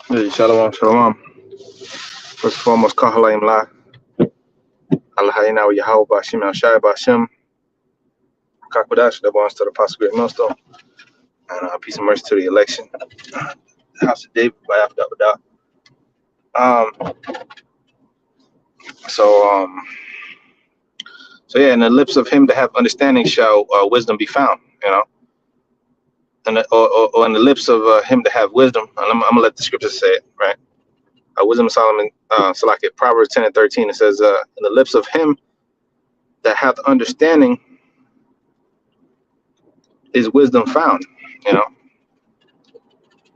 Hey, shalom, shalom. First and foremost, Kahalaim La, Allahayna wa Yahweh Bashim Al Shai Bashim, Kakwadash, that belongs to the Apostle Great Millstone, and peace and mercy to the election. The House of David by Abdullah. Um, so, um, so yeah, in the lips of him that have understanding shall wisdom be found, and or in the lips of him that have wisdom, and I'm gonna let the scriptures say it, right? Wisdom of Solomon, Salaki, Proverbs 10 and 13, it says, in the lips of him that hath understanding is wisdom found, you know.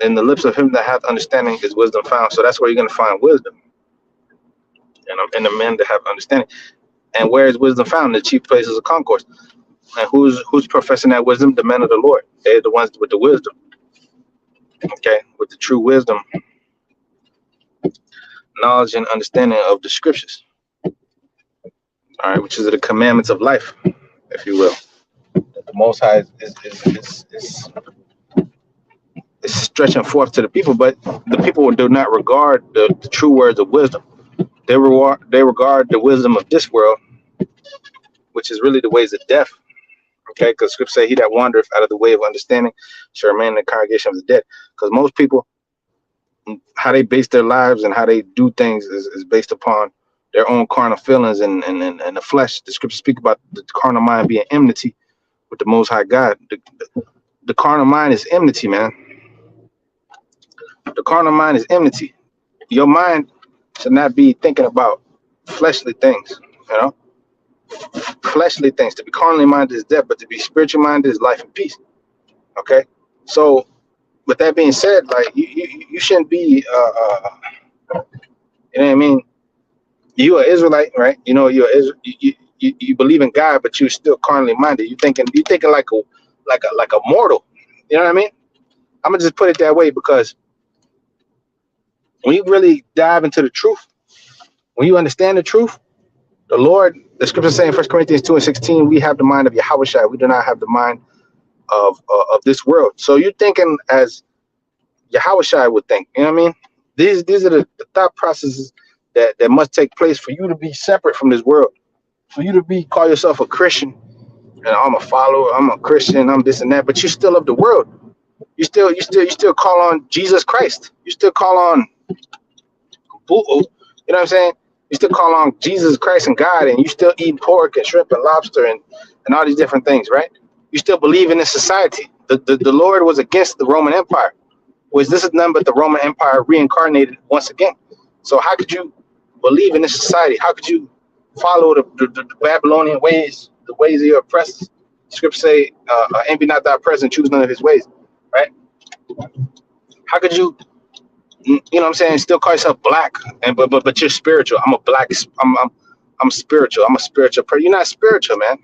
In the lips of him that hath understanding is wisdom found. So that's where you're going to find wisdom, in the men that have understanding. And where is wisdom found? In the chief places of concourse. And who's professing that wisdom? The men of the Lord. They're the ones with the wisdom, okay, with the true wisdom, knowledge and understanding of the scriptures, all right, which is the commandments of life, if you will. The Most High is stretching forth to the people, but the people do not regard the true words of wisdom. They regard the wisdom of this world, which is really the ways of death. Okay, because scripture say, "He that wandereth out of the way of understanding shall remain in the congregation of the dead." Because most people, how they base their lives and how they do things is based upon their own carnal feelings and the flesh. The scriptures speak about the carnal mind being enmity with the Most High God. The carnal mind is enmity, man. The carnal mind is enmity. Your mind should not be thinking about fleshly things, you know. Fleshly things. To be carnally minded is death, but to be spiritually minded is life and peace. Okay, so with that being said, like you shouldn't be you know what I mean. You are Israelite, right? You know you believe in God, but you're still carnally minded. You thinking like a mortal. You know what I mean? I'm gonna just put it that way because when you really dive into the truth, when you understand the truth, the Lord, the scripture saying in 1 Corinthians 2 and 16, we have the mind of Yahushua. We do not have the mind of this world. So you're thinking as Yahushua would think. You know what I mean? These are the thought processes that must take place for you to be separate from this world. For you to call yourself a Christian, and I'm a follower, I'm a Christian, I'm this and that, but you're still of the world. You still call on Jesus Christ. You still call on you know what I'm saying? You still call on Jesus Christ and God, and you still eat pork and shrimp and lobster and all these different things, right? You still believe in this society. The Lord was against the Roman Empire, which this is none but the Roman Empire reincarnated once again. So how could you believe in this society? How could you follow the Babylonian ways, the ways of your oppressors? Scripture say, envy not thy oppressor and choose none of his ways, right? How could you, you know what I'm saying, still call yourself black, and but you're spiritual? I'm spiritual. I'm a spiritual person. You're not spiritual, man.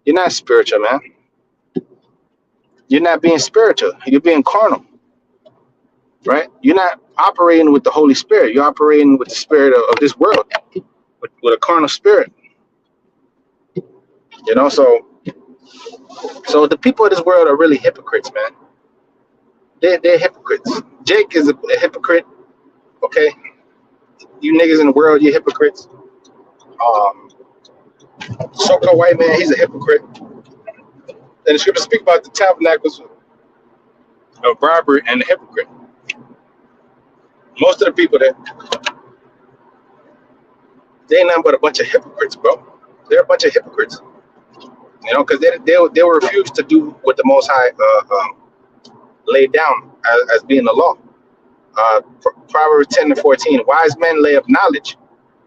You're not spiritual, man. You're not being spiritual. You're being carnal, right? You're not operating with the Holy Spirit. You're operating with the spirit of this world, with a carnal spirit. You know, so the people of this world are really hypocrites, man. They're hypocrites. Jake is a hypocrite. Okay, you niggas in the world, you're hypocrites. So-called white man, he's a hypocrite. And the scriptures speak about the tabernacles of bribery and the hypocrite. Most of the people they ain't nothing but a bunch of hypocrites, bro. They're a bunch of hypocrites. You know, because they will refuse to do what the Most High laid down as being the law. Proverbs 10 and 14, wise men lay up knowledge,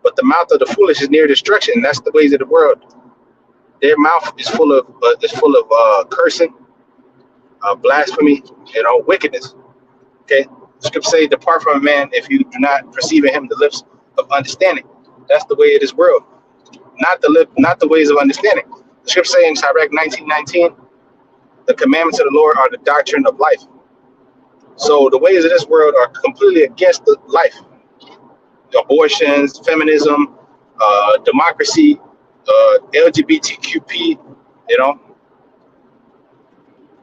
but the mouth of the foolish is near destruction. And that's the ways of the world. Their mouth is full of cursing, blasphemy, you know, wickedness. Okay, scripture say, depart from a man if you do not perceive in him the lips of understanding. That's the way of this world, not the ways of understanding. The scripture say in Sirach 19:19, the commandments of the Lord are the doctrine of life. So the ways of this world are completely against the life. Abortions, feminism, democracy, LGBTQP, you know,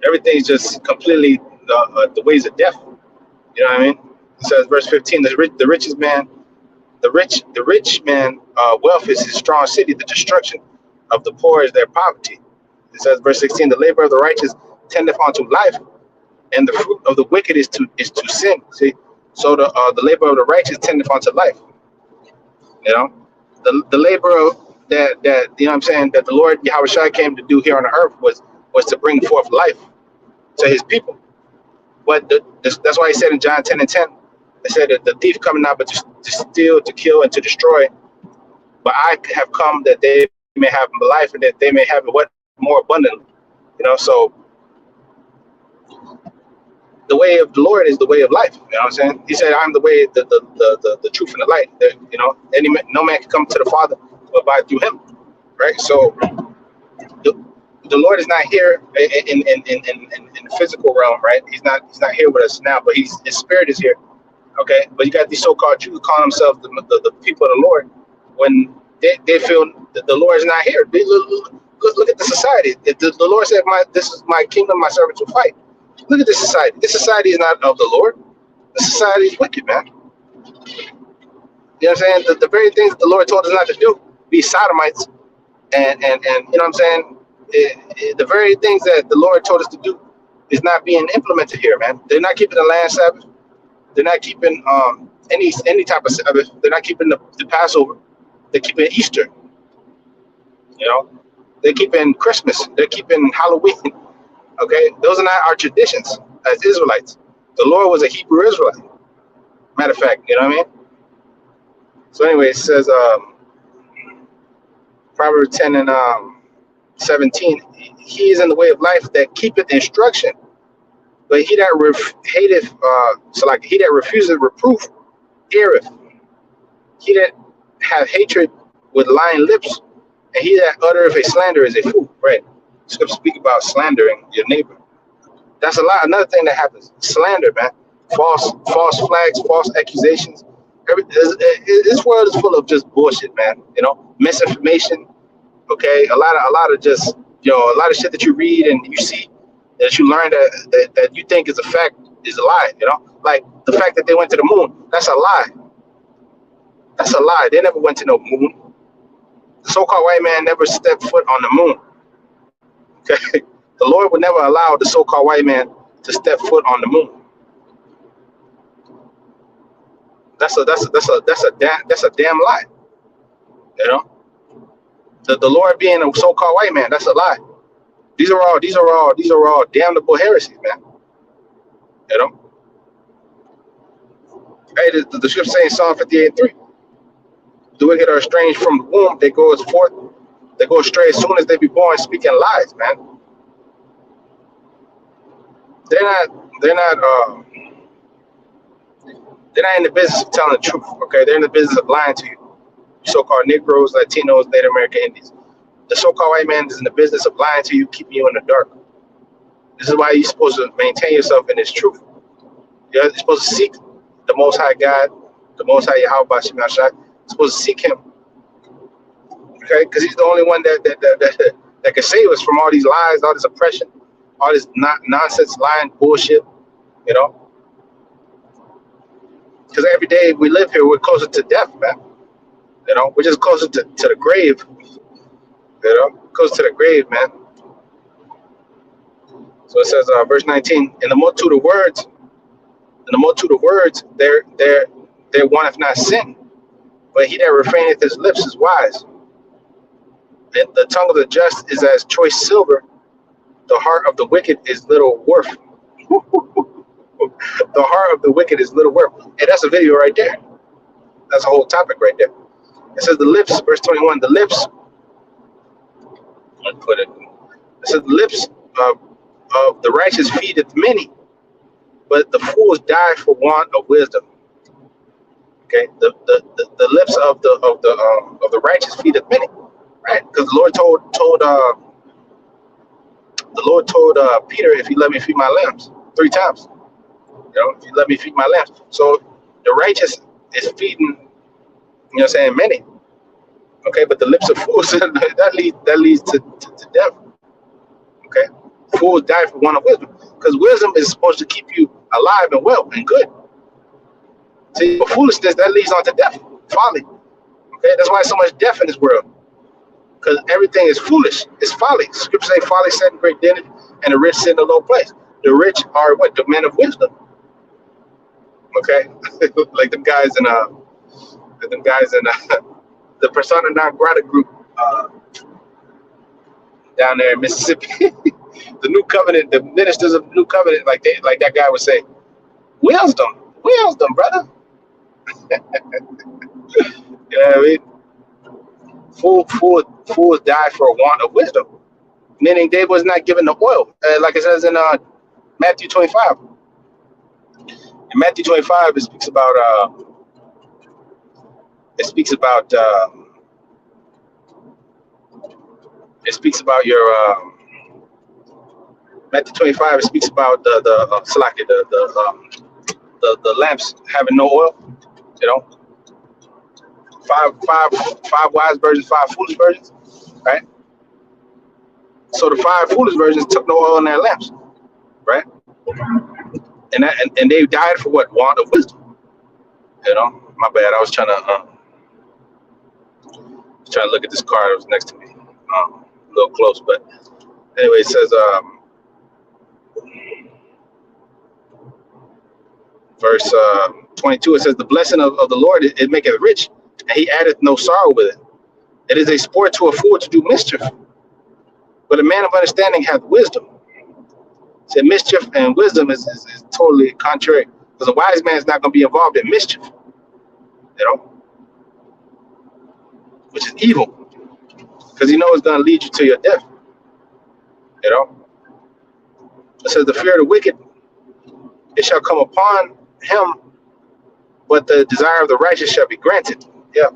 everything's just completely the ways of death. You know what I mean? It says, verse 15, the rich man wealth is his strong city. The destruction of the poor is their poverty. It says, verse 16, the labor of the righteous tendeth unto life, and the fruit of the wicked is to sin. See, so the labor of the righteous tendeth unto life. You know, the labor of that you know what I'm saying, that the Lord Yahweh Shai came to do here on the earth was to bring forth life to his people. But that's why he said in John 10 and 10, he said that the thief coming not but to steal, to kill, and to destroy. But I have come that they may have life, and that they may have it what more abundantly. You know, so the way of the Lord is the way of life. You know what I'm saying? He said, "I'm the way, the truth, and the light." That, you know, no man can come to the Father but by through Him. Right. So the Lord is not here in the physical realm. Right. He's not here with us now, but His Spirit is here. Okay. But you got these so-called Jews calling themselves the people of the Lord when they feel that the Lord is not here. Look at the society. The Lord said, "This is my kingdom. My servants will fight." Look at this society. This society is not of the Lord. The society is wicked, man. You know what I'm saying? The very things the Lord told us not to do, be sodomites, and you know what I'm saying? The very things that the Lord told us to do is not being implemented here, man. They're not keeping the land Sabbath. They're not keeping any type of Sabbath. They're not keeping the Passover. They're keeping Easter. You know, they're keeping Christmas. They're keeping Halloween. Okay, those are not our traditions as Israelites. The Lord was a Hebrew Israelite. Matter of fact, you know what I mean? So anyway, it says Proverbs 10 and 17, he is in the way of life that keepeth instruction, but he that hateth, he that refuseth reproof, erreth. He that hath hatred with lying lips, and he that uttereth a slander is a fool. Right? Scripture speak about slandering your neighbor. That's another thing that happens. Slander, man. False flags, false accusations. This world is full of just bullshit, man. You know, misinformation. Okay, a lot of just, you know, a lot of shit that you read and you see that you learn that you think is a fact is a lie. You know, like the fact that they went to the moon. That's a lie. That's a lie. They never went to no moon. The so-called white man never stepped foot on the moon. Okay, the Lord would never allow the so-called white man to step foot on the moon. That's a damn lie. You know, the Lord being a so-called white man, that's a lie. These are all damnable heresies, man. You know. Hey, the scripture saying Psalm 58:3. The wicked are estranged from the womb; they go astray as soon as they be born, speaking lies, man. They're not in the business of telling the truth. Okay, they're in the business of lying to you. So-called Negroes, Latinos, Native American Indians. The so-called white man is in the business of lying to you, keeping you in the dark. This is why you're supposed to maintain yourself in this truth. You're supposed to seek the Most High God, the Most High Yahweh Bashim Yahshai. You're supposed to seek Him, okay? Because He's the only one that can save us from all these lies, all this oppression, all this nonsense, lying, bullshit. You know, because every day we live here, we're closer to death, man. You know, we're just closer to the grave. You know, closer to the grave, man. So it says, verse 19, in the multitude of words, there wanteth not sin, but he that refraineth his lips is wise. And the tongue of the just is as choice silver, the heart of the wicked is little worth. The heart of the wicked is little worth. And that's a video right there. That's a whole topic right there. It says the lips, verse 21, the lips, let's put it. It says the lips of the righteous feedeth many, but the fools die for want of wisdom. Okay, the lips of the righteous feedeth many, right? Because the Lord told Peter, if you let me feed my lambs 3 times, you know, if you let me feed my lambs. So the righteous is feeding, you know what I'm saying, many. Okay, but the lips of fools that leads to death. Okay, fools die for want of wisdom, because wisdom is supposed to keep you alive and well and good. See, but foolishness that leads on to death, folly. Okay, that's why there's so much death in this world, because everything is foolish. It's folly. Scripture say folly set in great dignity, and the rich sit in a low place. The rich are what? The men of wisdom. Okay, like them guys in the persona non grata group down there in Mississippi. The new covenant, the ministers of the new covenant, like that guy would say, wisdom, wisdom, brother. You know what I mean? Fools die for a want of wisdom, meaning they was not given the oil, like it says in Matthew 25. In Matthew 25, it speaks about it speaks about your Matthew 25. It speaks about the lamps having no oil. You know, five wise virgins, five foolish virgins, right? So the five foolish virgins took no oil in their lamps, right? And they died for what? Want of wisdom. You know, my bad. I was trying to look at this car that was next to me, a little close. But anyway, it says verse 22. It says, "The blessing of the Lord it maketh rich, and He addeth no sorrow with it. It is a sport to a fool to do mischief, but a man of understanding hath wisdom." So mischief and wisdom is totally contrary, because a wise man is not going to be involved in mischief, you know, which is evil, because you know it's going to lead you to your death, you know. It says the fear of the wicked, it shall come upon him, but the desire of the righteous shall be granted. Yeah,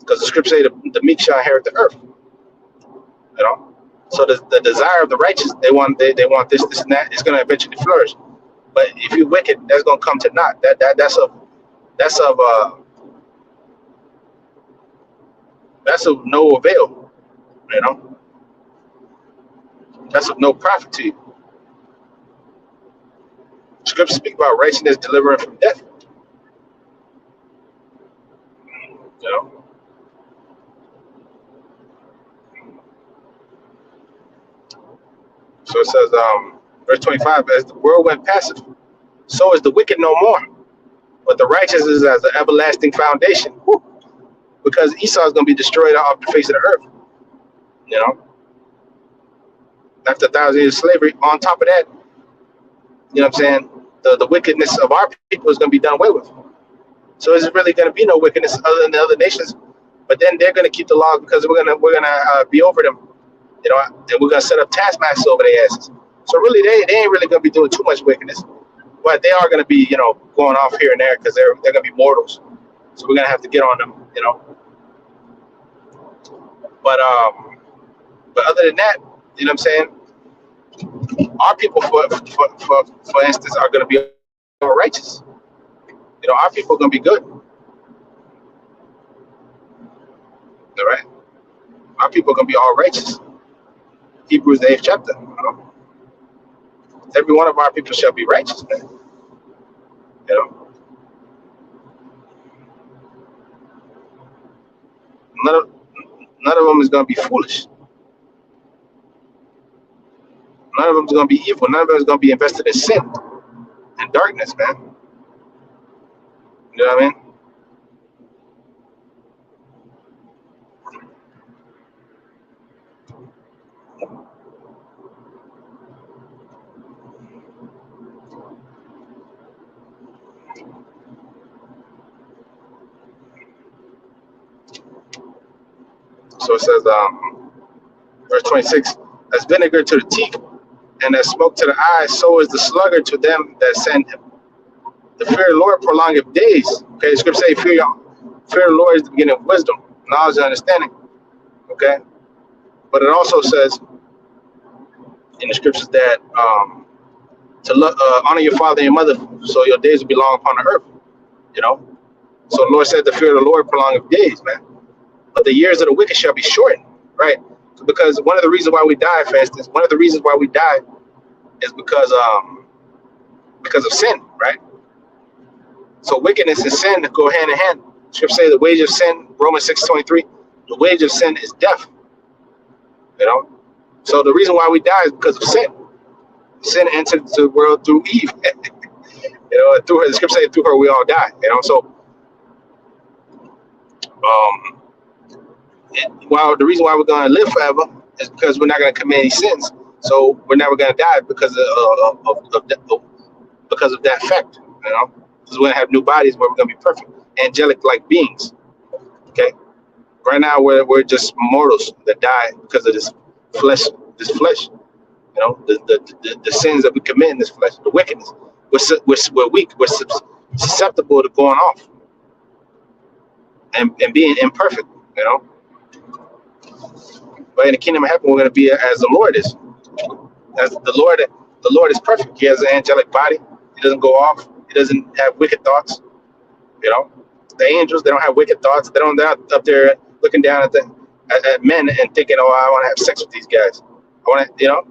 because the scripture say the meek shall inherit the earth, you know. So the desire of the righteous, they want this, and that. It's going to eventually flourish. But if you're wicked, that's going to come to naught. That's of no avail. You know, that's of no profit to you. Scripture speak about righteousness delivering from death. You know. So it says, verse 25, as the world went passive, so is the wicked no more. But the righteous is as an everlasting foundation. Whew. Because Esau is going to be destroyed off the face of the earth. You know? After 1,000 years of slavery, on top of that, you know what I'm saying? The wickedness of our people is going to be done away with. So is it really going to be no wickedness other than the other nations? But then they're going to keep the laws because we're gonna be over them. You know, and we're gonna set up taskmasters over their asses. So really, they ain't really gonna be doing too much wickedness, but they are gonna be, you know, going off here and there because they're gonna be mortals. So we're gonna have to get on them, you know. But other than that, you know what I'm saying? Our people, for instance, are gonna be righteous. You know, our people are gonna be good. All right, our people are gonna be all righteous. Hebrews the 8th chapter. You know? Every one of our people shall be righteous, man. You know, none of them is gonna be foolish. None of them is gonna be evil. None of them is gonna be invested in sin and darkness, man. You know what I mean? So it says, verse 26, as vinegar to the teeth and as smoke to the eyes, so is the sluggard to them that send him. The fear of the Lord prolongeth days. Okay, the scripture say, fear of the Lord is the beginning of wisdom, knowledge, and understanding. Okay, but it also says in the scriptures that to honor your father and your mother, so your days will be long upon the earth. You know, so the Lord said, the fear of the Lord prolongeth days, man. But the years of the wicked shall be shortened, right? Because one of the reasons why we die, for instance, one of the reasons why we die is because of sin, right? So wickedness and sin go hand in hand. Scripture say the wage of sin, Romans 6:23, the wage of sin is death. You know. So the reason why we die is because of sin. Sin entered the world through Eve. You know, and through her, the scripture says through her we all die. You know, so well, the reason why we're going to live forever is because we're not going to commit any sins. So we're never going to die because because of that fact. You know, because we're going to have new bodies where we're going to be perfect, angelic like beings. Okay, right now we're just mortals that die because of this flesh. This flesh. You know, the sins that we commit in this flesh, the wickedness. We're weak. We're susceptible to going off and being imperfect. You know. But in the kingdom of heaven, we're going to be as the Lord is. As the Lord is perfect. He has an angelic body. He doesn't go off. He doesn't have wicked thoughts. You know, the angels, they don't have wicked thoughts. They're not up there looking down at men and thinking, "Oh, I want to have sex with these guys. I want to, you know,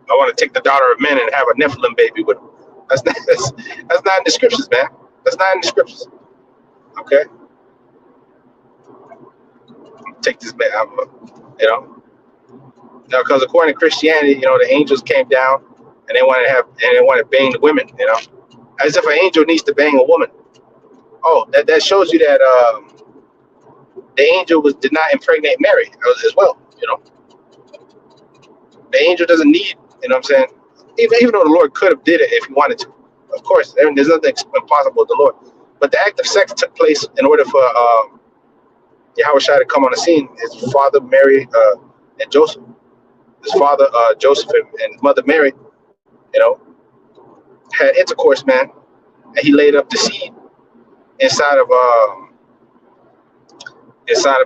I want to take the daughter of men and have a Nephilim baby with them." That's not in the scriptures, man. That's not in the scriptures. Okay, take this man out, you know. Now, because according to Christianity, you know, the angels came down and they wanted to bang the women, you know, as if an angel needs to bang a woman. Oh, that shows you that the angel did not impregnate Mary as well, you know. The angel doesn't need, you know what I'm saying? Even though the Lord could have did it if he wanted to. Of course, there's nothing impossible with the Lord. But the act of sex took place in order for Yahweh Shai to come on the scene. His father, Mary, and Joseph. His father, Joseph, and his mother, Mary, you know, had intercourse, man. And he laid up the seed inside of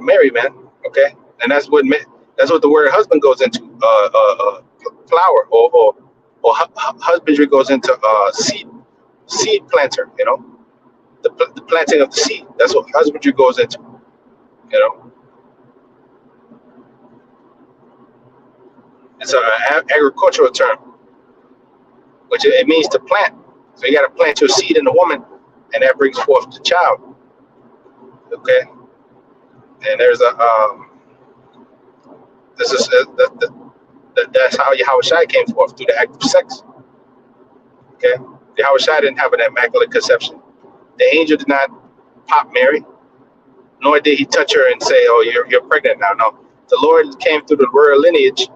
Mary, man. Okay? And that's what the word husband goes into. Flower or husbandry goes into seed planter, you know, the planting of the seed. That's what husbandry goes into, you know. It's an agricultural term, which it means to plant. So you got to plant your seed in the woman, and that brings forth the child. Okay, and there's that's how Yahweh Shai came forth, through the act of sex. Okay, Yahweh Shai didn't have an immaculate conception. The angel did not pop Mary, nor did he touch her and say, "Oh, you're pregnant now." No, the Lord came through the royal lineage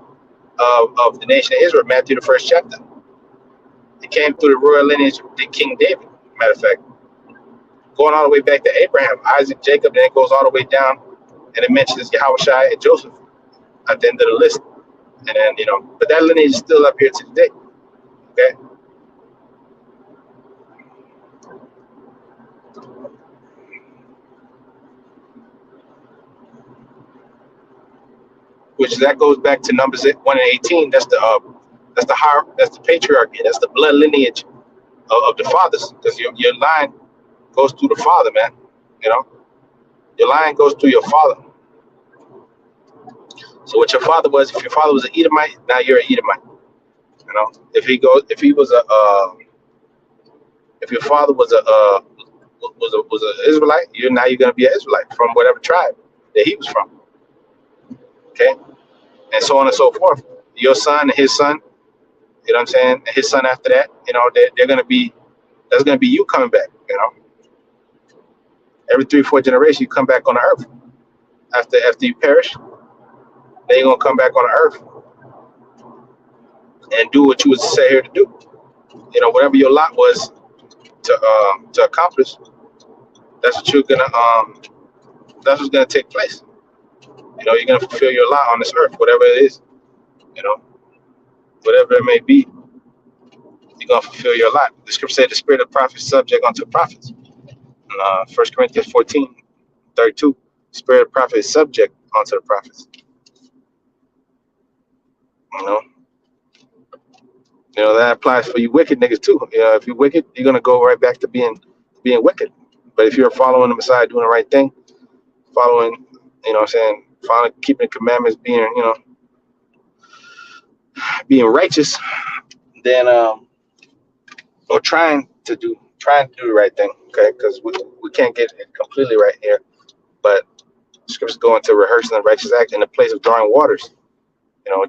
of the nation of Israel. Matthew, the 1st chapter. He came through the royal lineage of King David. Matter of fact, going all the way back to Abraham, Isaac, Jacob, and it goes all the way down, and it mentions Yahweh Shai and Joseph at the end of the list. And then, you know, but that lineage is still up here to today. Okay. Which that goes back to Numbers 1:18. That's the patriarchy. That's the blood lineage of the fathers, because your line goes through the father, man. You know, your line goes through your father. So what your father was, if your father was an Edomite, now you're an Edomite. You know, if your father was a Israelite, you're gonna be an Israelite from whatever tribe that he was from. Okay, and so on and so forth. Your son and his son, you know what I'm saying, and his son after that, you know, they're gonna be, that's gonna be you coming back. You know, every 3-4 generations you come back on the earth. After you perish, then you're gonna come back on the earth and do what you was set here to do. You know, whatever your lot was to accomplish, that's what you're gonna that's what's gonna take place. You know, you're gonna fulfill your lot on this earth, whatever it is. You know, whatever it may be, you're gonna fulfill your lot. The scripture said the spirit of prophets subject unto prophets. 1 Corinthians 14:32, spirit of prophet is subject unto the prophets. You know, that applies for you wicked niggas too. You know, if you're wicked, you're gonna go right back to being wicked. But if you're following the Messiah, doing the right thing, following, you know what I'm saying, following, keeping the commandments, being, you know, being righteous, then or trying to do the right thing, okay? Because we can't get it completely right here. But scriptures go into rehearsing the righteous act in the place of drawing waters.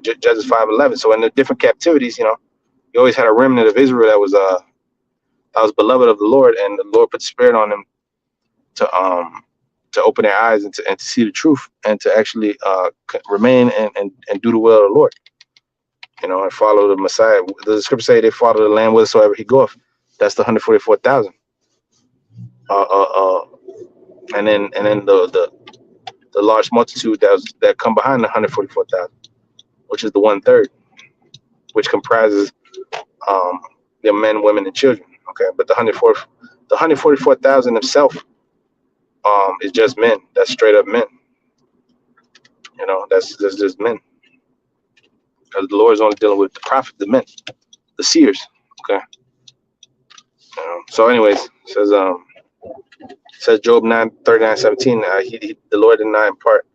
Judges 5:11. So in the different captivities, you always had a remnant of Israel that was beloved of the Lord, and the Lord put the Spirit on them to open their eyes and to see the truth, and to actually remain and do the will of the Lord. And follow the Messiah. The scripture say they follow the Lamb whithersoever he goeth. That's the 144,000. And then the large multitude that come behind the 144,000, which is the 1/3, which comprises the men, women, and children. Okay, but the 144,000 himself is just men. That's straight up men. That's just men. Because the Lord is only dealing with the prophet, the men, the seers. Okay. So, anyways, says Job 9:39-17. The Lord did not impart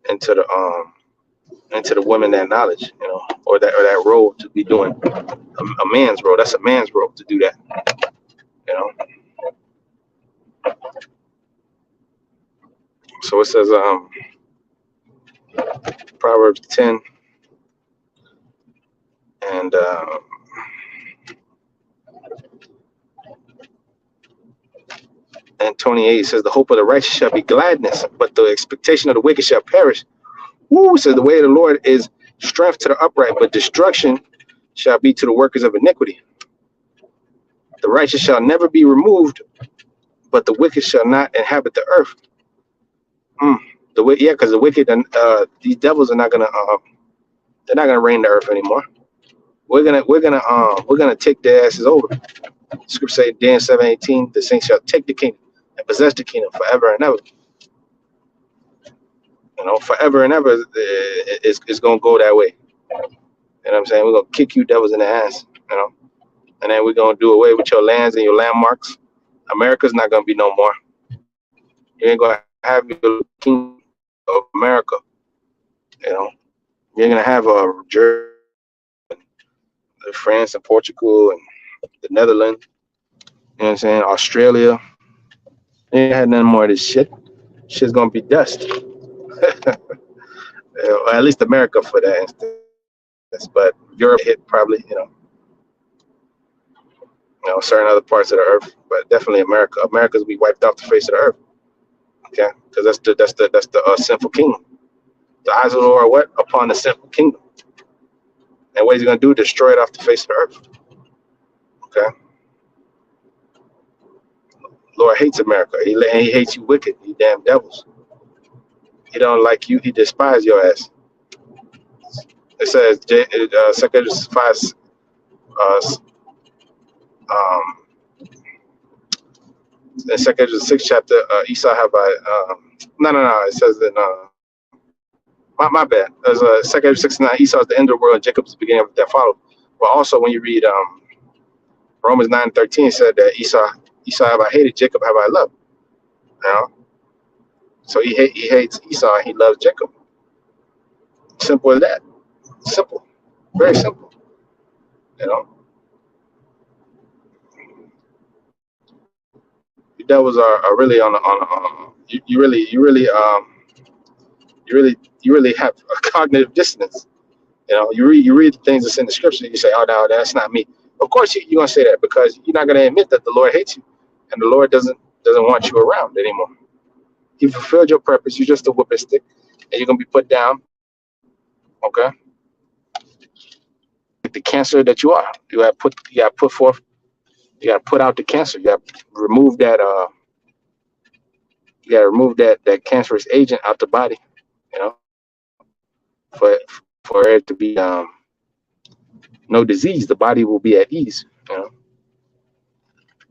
into the women that knowledge, or that role to be doing a man's role. That's a man's role to do that. So it says Proverbs 10 and 28 says, the hope of the righteous shall be gladness, but the expectation of the wicked shall perish. Woo, says the way of the Lord is strength to the upright, but destruction shall be to the workers of iniquity. The righteous shall never be removed, but the wicked shall not inhabit the earth. Because the wicked and these devils are not gonna they're not gonna reign the earth anymore. We're gonna take their asses over. Scripture say Dan 7:18, the saints shall take the kingdom and possess the kingdom forever and ever. Forever and ever it's gonna go that way. You know what I'm saying? We're gonna kick you devils in the ass, and then we're gonna do away with your lands and your landmarks. America's not gonna be no more. You ain't gonna have your king of America. You're gonna have Germany, France, and Portugal, and the Netherlands. You know what I'm saying? Australia. You ain't had none more of this shit. Shit's gonna be dust. Or at least America for that instance. But Europe hit probably, certain other parts of the earth, but definitely America. America's be wiped off the face of the earth. Okay, because that's the sinful kingdom. The eyes of the Lord are what? Upon the sinful kingdom. And what he's gonna do? Destroy it off the face of the earth. Okay. Lord hates America. He hates you wicked, you damn devils. He don't like you. He despises your ass. It says, 2 5, in 2 6 chapter, Esau have I, no. It says that, my bad. There's 2 6:9, Esau is the end of the world, and Jacob's the beginning of that follow. But also when you read Romans 9:13, said that Esau have I hated, Jacob have I loved. So he hates Esau and he loves Jacob. Simple as that. Simple. Very simple. The devils are really on you really have a cognitive dissonance. You read the things that's in the scripture, you say, oh no, that's not me. Of course you're gonna say that, because you're not gonna admit that the Lord hates you and the Lord doesn't want you around anymore. He fulfilled your purpose. You're just a whipping stick, and you're gonna be put down. Okay. The cancer that you are, you got to put forth. You got to put out the cancer. You got to remove that. You got to remove that cancerous agent out the body. For it to be no disease, the body will be at ease.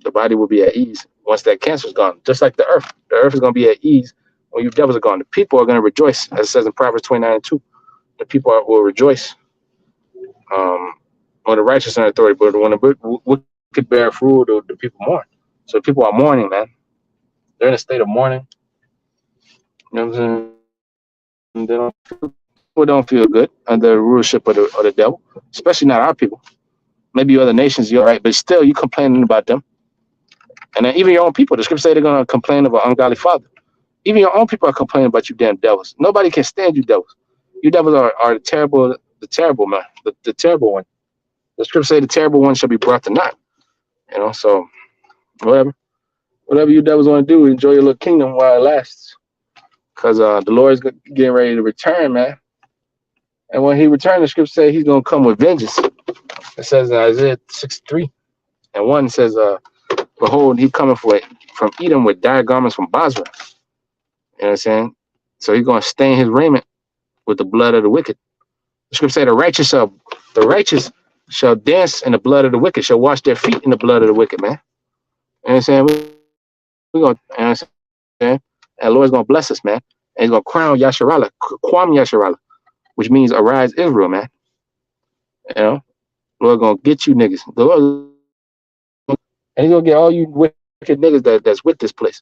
The body will be at ease once that cancer is gone. Just like the earth is going to be at ease when you devils are gone. The people are going to rejoice, as it says in Proverbs 29:2. The people will rejoice when the righteous are in authority, but when the wicked bear fruit, the people mourn. So people are mourning, man. They're in a state of mourning. You know what I'm saying? People don't feel good under the rulership of the devil, especially not our people. Maybe other nations, you're right, but still you complaining about them. And then even your own people, the scripture say they're gonna complain of an ungodly father. Even your own people are complaining about you damn devils. Nobody can stand you devils. You devils are the terrible man, the terrible one. The scripture say the terrible one shall be brought to naught. So whatever you devils want to do, enjoy your little kingdom while it lasts. Cause the Lord's getting ready to return, man. And when he returns, the scripture say he's gonna come with vengeance. It says in Isaiah 63 and 1 says, behold, he coming from Edom with dire garments from Basra. You know what I'm saying? So he's gonna stain his raiment with the blood of the wicked. The scripture say the righteous shall dance in the blood of the wicked, shall wash their feet in the blood of the wicked, man. You know what I'm saying? We're gonna, you know what I'm saying? And the Lord's gonna bless us, man. And he's gonna crown Yasharala, Kwam Yasharala, which means arise Israel, man. You know, Lord gonna get you niggas. The Lord, and he's gonna get all you wicked niggas that's with this place.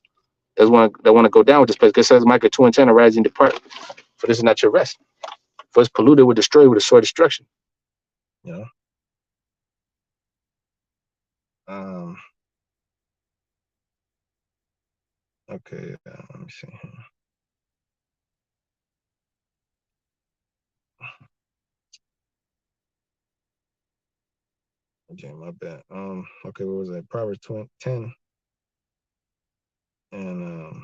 That want to go down with this place. Because it says Micah 2:10, arise and depart. For this is not your rest. For it's polluted with destroy with a sword destruction. You know? Okay, let me see. Okay, my bad. Okay, what was that? Proverbs 10 and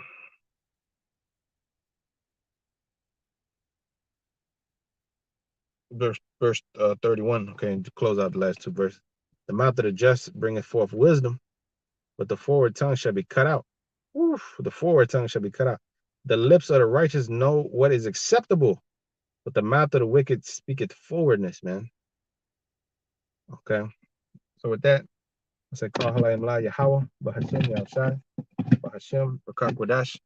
verse 31. Okay, to close out the last two verses. The mouth of the just bringeth forth wisdom, but the forward tongue shall be cut out. Oof, the forward tongue shall be cut out. The lips of the righteous know what is acceptable, but the mouth of the wicked speaketh forwardness, man. Okay. So with that, I say, Call Halayim La Yahweh, Bahashim Yahushai, Bahashim, Bakakwadash,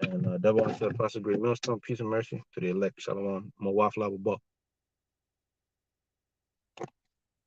and double unto the Apostle Great Millstone, peace and mercy to the elect. Shalom, Mawaf Labba.